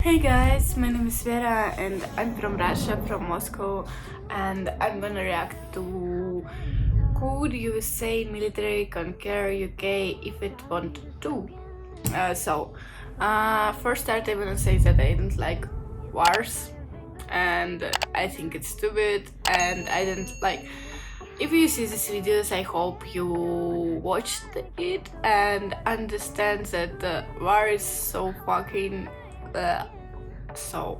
Hey guys, my name is Vera and I'm from Russia, from Moscow, and I'm gonna react to could USA military conquer UK if it wanted to? First start, I'm gonna say that I don't like wars, and I think it's stupid, and I don't like. If you see these videos, I hope you watched it and understand that the war is so fucking. So,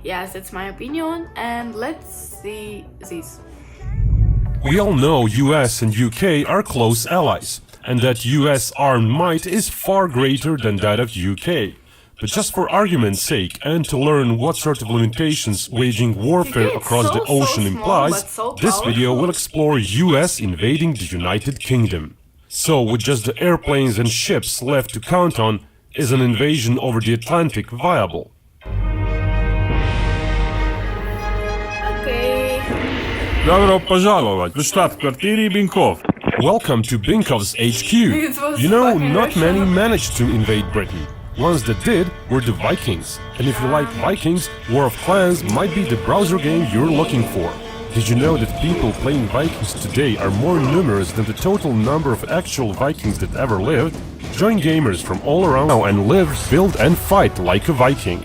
yes, that's my opinion, and let's see this. We all know US and UK are close allies, and that US armed might is far greater than that of UK. But just for argument's sake, and to learn what sort of limitations waging warfare across the ocean implies, this video will explore US invading the United Kingdom. So, with just the airplanes and ships left to count on, is an invasion over the Atlantic viable? Добро пожаловать в штаб-квартире Бинков. Welcome to Binkov's HQ. You know, not many managed to invade Britain. Ones that did were the Vikings. And if you like Vikings, War of Clans might be the browser game you're looking for. Did you know that people playing Vikings today are more numerous than the total number of actual Vikings that ever lived? Join gamers from all around now and live, build and fight like a Viking.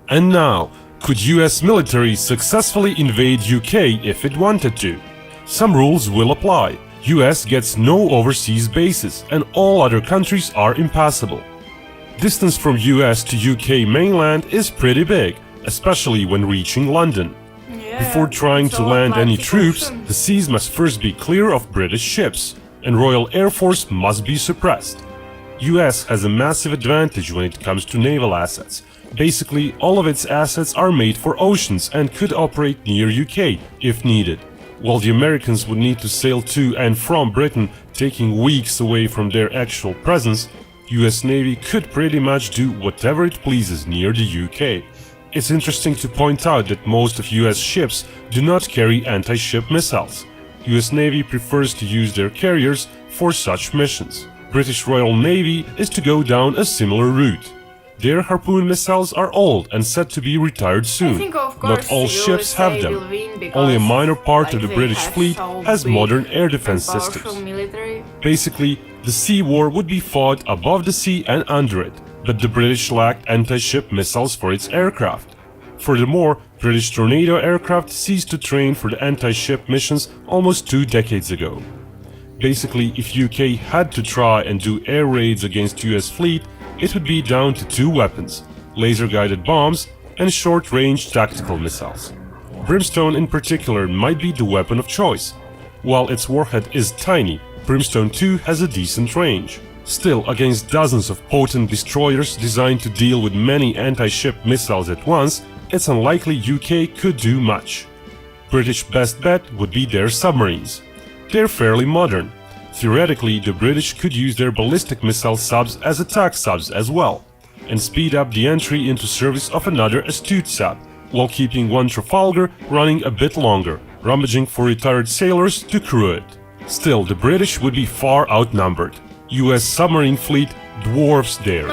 And now, could US military successfully invade UK if it wanted to? Some rules will apply. US gets no overseas bases and all other countries are impassable. Distance from US to UK mainland is pretty big, especially when reaching London. Before trying to land any troops, the seas must first be clear of British ships, and Royal Air Force must be suppressed. US has a massive advantage when it comes to naval assets. Basically, all of its assets are made for oceans and could operate near UK if needed. While the Americans would need to sail to and from Britain, taking weeks away from their actual presence, US Navy could pretty much do whatever it pleases near the UK. It's interesting to point out that most of US ships do not carry anti-ship missiles. US Navy prefers to use their carriers for such missions. British Royal Navy is to go down a similar route. Their Harpoon missiles are old and set to be retired soon. Not all ships have them. Only a minor part of the British fleet has modern air defense systems. Basically, the sea war would be fought above the sea and under it, but the British lacked anti-ship missiles for its aircraft. Furthermore, British Tornado aircraft ceased to train for the anti-ship missions almost 2 decades ago. Basically, if UK had to try and do air raids against US fleet, it would be down to 2 weapons, laser-guided bombs and short-range tactical missiles. Brimstone in particular might be the weapon of choice. While its warhead is tiny, Brimstone 2 has a decent range. Still, against dozens of potent destroyers designed to deal with many anti-ship missiles at once, it's unlikely UK could do much. British best bet would be their submarines. They're fairly modern. Theoretically, the British could use their ballistic missile subs as attack subs as well, and speed up the entry into service of another astute sub, while keeping one Trafalgar running a bit longer, rummaging for retired sailors to crew it. Still, the British would be far outnumbered. US submarine fleet dwarfs theirs.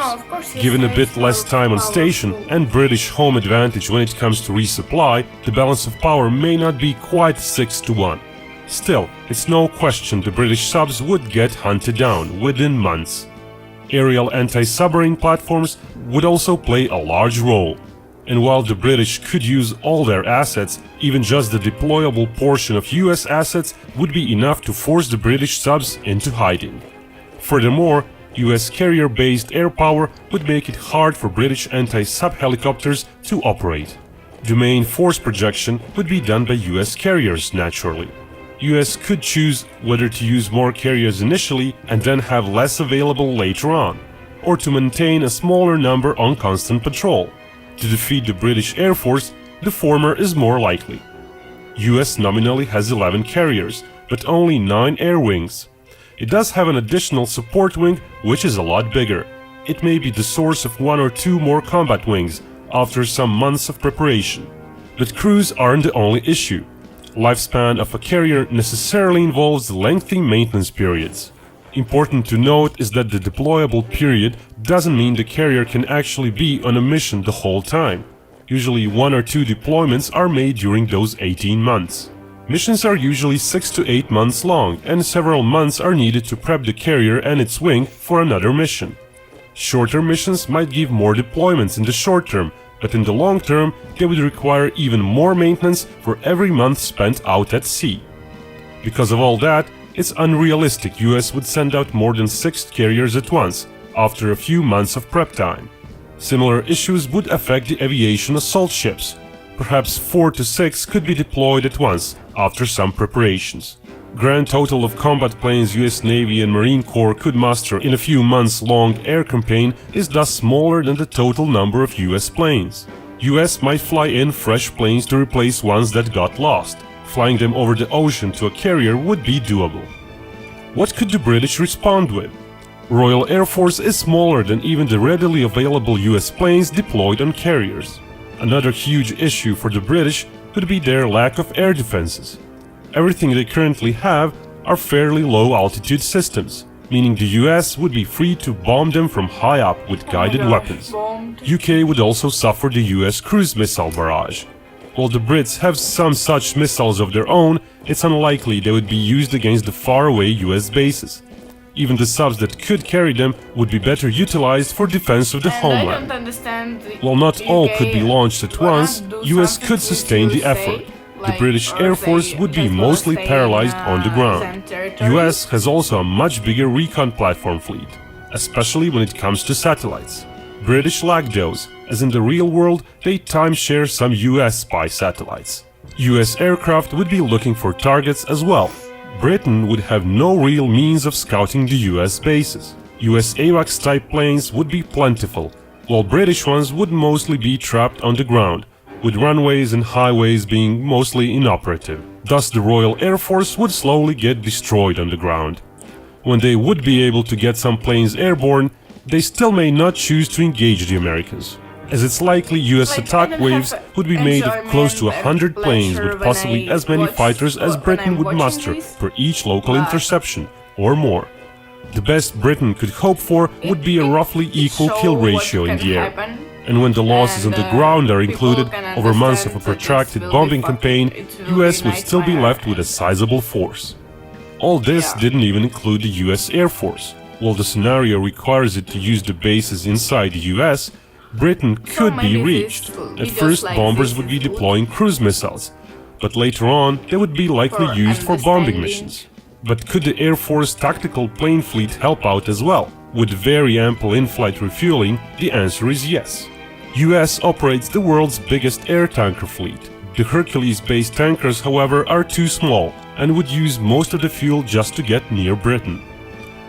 Given a bit less time on station and British home advantage when it comes to resupply, the balance of power may not be quite 6 to 1. Still, it's no question the British subs would get hunted down within months. Aerial anti-submarine platforms would also play a large role. And while the British could use all their assets, even just the deployable portion of US assets would be enough to force the British subs into hiding. Furthermore, US carrier-based air power would make it hard for British anti-sub helicopters to operate. The main force projection would be done by US carriers, naturally. US could choose whether to use more carriers initially and then have less available later on, or to maintain a smaller number on constant patrol. To defeat the British Air Force, the former is more likely. US nominally has 11 carriers, but only 9 air wings. It does have an additional support wing, which is a lot bigger. It may be the source of 1 or 2 more combat wings after some months of preparation. But crews aren't the only issue. Lifespan of a carrier necessarily involves lengthy maintenance periods. Important to note is that the deployable period doesn't mean the carrier can actually be on a mission the whole time. Usually 1 or 2 deployments are made during those 18 months. Missions are usually 6 to 8 months long, and several months are needed to prep the carrier and its wing for another mission. Shorter missions might give more deployments in the short term, but in the long term they would require even more maintenance for every month spent out at sea. Because of all that, it's unrealistic US would send out more than 6 carriers at once, after a few months of prep time. Similar issues would affect the aviation assault ships. Perhaps 4 to 6 could be deployed at once, after some preparations. Grand total of combat planes US Navy and Marine Corps could muster in a few months long air campaign is thus smaller than the total number of US planes. US might fly in fresh planes to replace ones that got lost. Flying them over the ocean to a carrier would be doable. What could the British respond with? Royal Air Force is smaller than even the readily available US planes deployed on carriers. Another huge issue for the British could be their lack of air defenses. Everything they currently have are fairly low altitude systems, meaning the US would be free to bomb them from high up with guided weapons. UK would also suffer the US cruise missile barrage. While the Brits have some such missiles of their own, it's unlikely they would be used against the faraway US bases. Even the subs that could carry them would be better utilized for defense of the homeland. While not all could be launched at once, US could sustain the effort. The British Air Force would be mostly paralyzed on the ground. US has also a much bigger recon platform fleet, especially when it comes to satellites. British lack those, as in the real world they timeshare some US spy satellites. US aircraft would be looking for targets as well. Britain would have no real means of scouting the US bases. US AWACS-type planes would be plentiful, while British ones would mostly be trapped on the ground, with runways and highways being mostly inoperative. Thus the Royal Air Force would slowly get destroyed on the ground. When they would be able to get some planes airborne, they still may not choose to engage the Americans, as it's likely US attack waves would be made of close to 100 planes with possibly as many fighters as Britain would muster per each local interception, or more. The best Britain could hope for would be a roughly equal kill ratio in the air. And when the losses on the ground are included over months of a protracted bombing campaign, US would still be left with a sizable force. All this didn't even include the US Air Force. While the scenario requires it to use the bases inside the US, Britain could be reached. At first, bombers would be deploying cruise missiles, but later on they would be likely used for bombing missions. But could the Air Force tactical plane fleet help out as well? With very ample in-flight refueling, the answer is yes. US operates the world's biggest air tanker fleet. The Hercules-based tankers, however, are too small and would use most of the fuel just to get near Britain.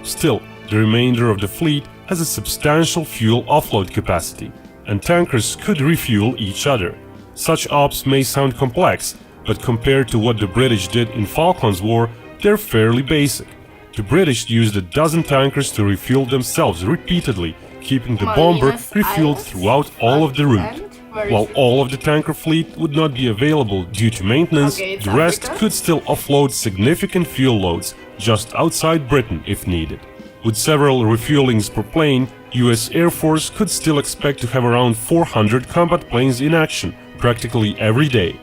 Still, the remainder of the fleet has a substantial fuel offload capacity, and tankers could refuel each other. Such ops may sound complex, but compared to what the British did in Falklands War, they're fairly basic. The British used a dozen tankers to refuel themselves repeatedly, keeping the bomber refueled throughout all of the route. While all of the tanker fleet would not be available due to maintenance, the rest could still offload significant fuel loads just outside Britain if needed. With several refuelings per plane, US Air Force could still expect to have around 400 combat planes in action practically every day.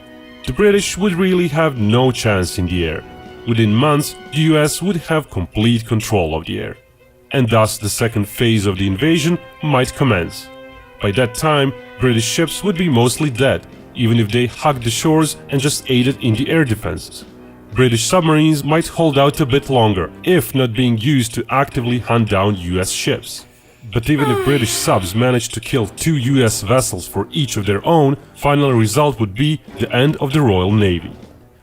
The British would really have no chance in the air. Within months, the US would have complete control of the air. And thus the second phase of the invasion might commence. By that time, British ships would be mostly dead, even if they hugged the shores and just aided in the air defenses. British submarines might hold out a bit longer, if not being used to actively hunt down US ships. But even if British subs managed to kill 2 US vessels for each of their own, final result would be the end of the Royal Navy.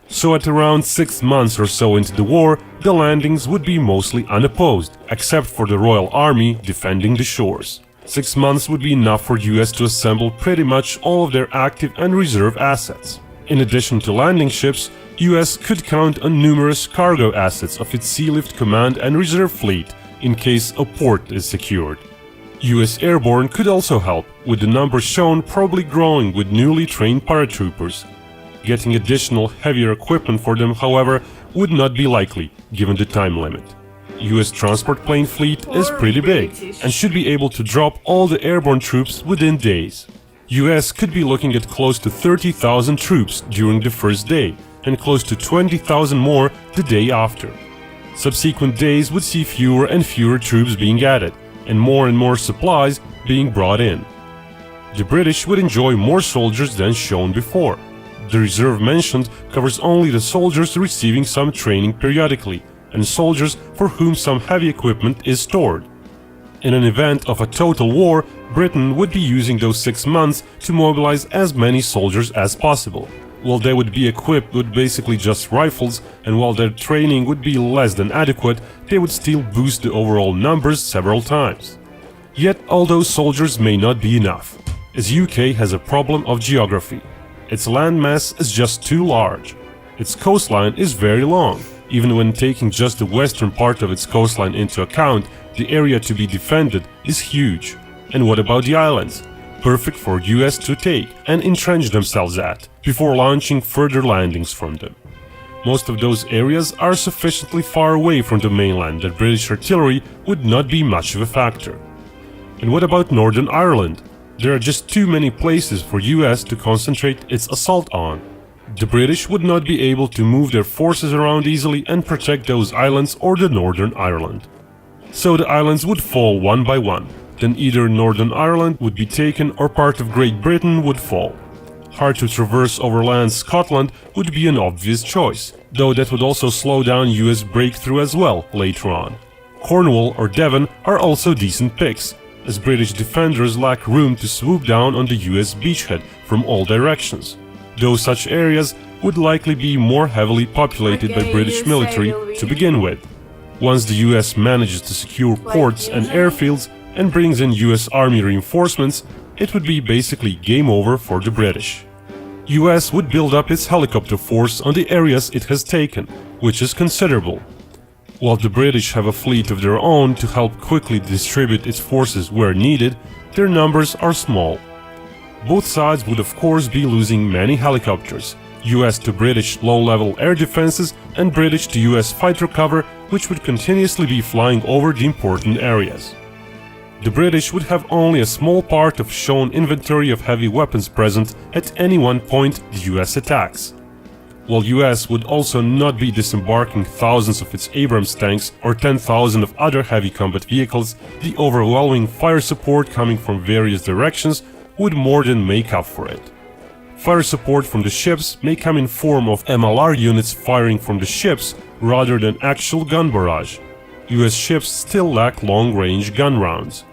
So at around 6 months or so into the war, the landings would be mostly unopposed, except for the Royal Army defending the shores. 6 months would be enough for US to assemble pretty much all of their active and reserve assets. In addition to landing ships, US could count on numerous cargo assets of its Sealift Command and Reserve Fleet in case a port is secured. US Airborne could also help, with the numbers shown probably growing with newly trained paratroopers. Getting additional heavier equipment for them, however, would not be likely, given the time limit. US transport plane fleet is pretty big and should be able to drop all the airborne troops within days. US could be looking at close to 30,000 troops during the first day and close to 20,000 more the day after. Subsequent days would see fewer and fewer troops being added and more supplies being brought in. The British would enjoy more soldiers than shown before. The reserve mentioned covers only the soldiers receiving some training periodically and soldiers for whom some heavy equipment is stored. In an event of a total war, Britain would be using those 6 months to mobilize as many soldiers as possible. While they would be equipped with basically just rifles, and while their training would be less than adequate, they would still boost the overall numbers several times. Yet all those soldiers may not be enough, as UK has a problem of geography. Its landmass is just too large. Its coastline is very long. Even when taking just the western part of its coastline into account, the area to be defended is huge. And what about the islands? Perfect for US to take and entrench themselves at, before launching further landings from them. Most of those areas are sufficiently far away from the mainland that British artillery would not be much of a factor. And what about Northern Ireland? There are just too many places for US to concentrate its assault on. The British would not be able to move their forces around easily and protect those islands or the Northern Ireland. So the islands would fall one by one. Then either Northern Ireland would be taken or part of Great Britain would fall. Hard to traverse overland Scotland would be an obvious choice, though that would also slow down US breakthrough as well later on. Cornwall or Devon are also decent picks, as British defenders lack room to swoop down on the US beachhead from all directions, though such areas would likely be more heavily populated by British military to begin with. Once the US manages to secure ports and airfields and brings in US Army reinforcements, it would be basically game over for the British. US would build up its helicopter force on the areas it has taken, which is considerable. While the British have a fleet of their own to help quickly distribute its forces where needed, their numbers are small. Both sides would of course be losing many helicopters, US to British low-level air defenses and British to US fighter cover, which would continuously be flying over the important areas. The British would have only a small part of shown inventory of heavy weapons present at any one point the US attacks. While US would also not be disembarking thousands of its Abrams tanks or 10,000 of other heavy combat vehicles, the overwhelming fire support coming from various directions would more than make up for it. Fire support from the ships may come in form of MLR units firing from the ships rather than actual gun barrage. US ships still lack long-range gun rounds.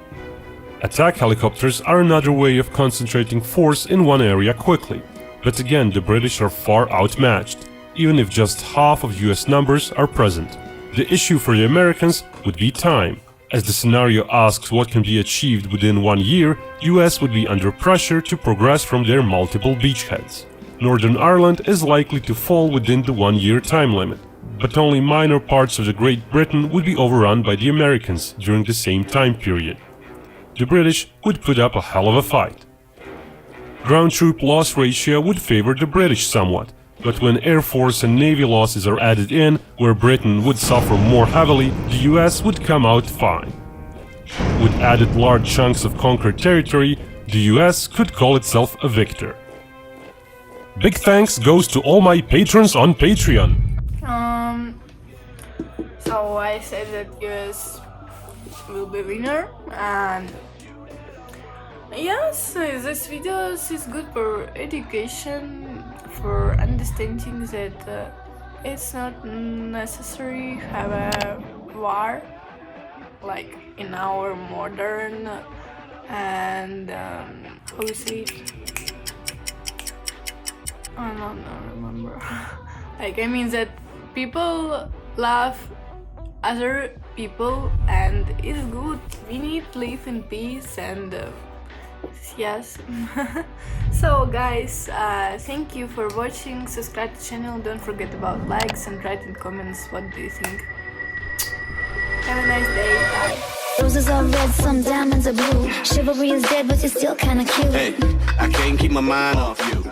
Attack helicopters are another way of concentrating force in one area quickly, but again the British are far outmatched, even if just half of US numbers are present. The issue for the Americans would be time. As the scenario asks what can be achieved within 1 year, US would be under pressure to progress from their multiple beachheads. Northern Ireland is likely to fall within the 1-year time limit, but only minor parts of the Great Britain would be overrun by the Americans during the same time period. The British would put up a hell of a fight. Ground troop loss ratio would favor the British somewhat, but when Air Force and Navy losses are added in, where Britain would suffer more heavily, the US would come out fine. With added large chunks of conquered territory, the US could call itself a victor. Big thanks goes to all my patrons on Patreon. So I said that US will be winner, and yes, this video is good for education, for understanding that it's not necessary to have a war like in our modern and how you say it? I don't remember. Like, I mean that people love other people and it's good. We need to live in peace and yes. So guys, thank you for watching. Subscribe to the channel, don't forget about likes and write in comments what do you think. Have a nice day, bye. Roses are red, some diamonds are blue. Chivalry is dead, but you're still kinda cute. Hey, I can't keep my mind off you.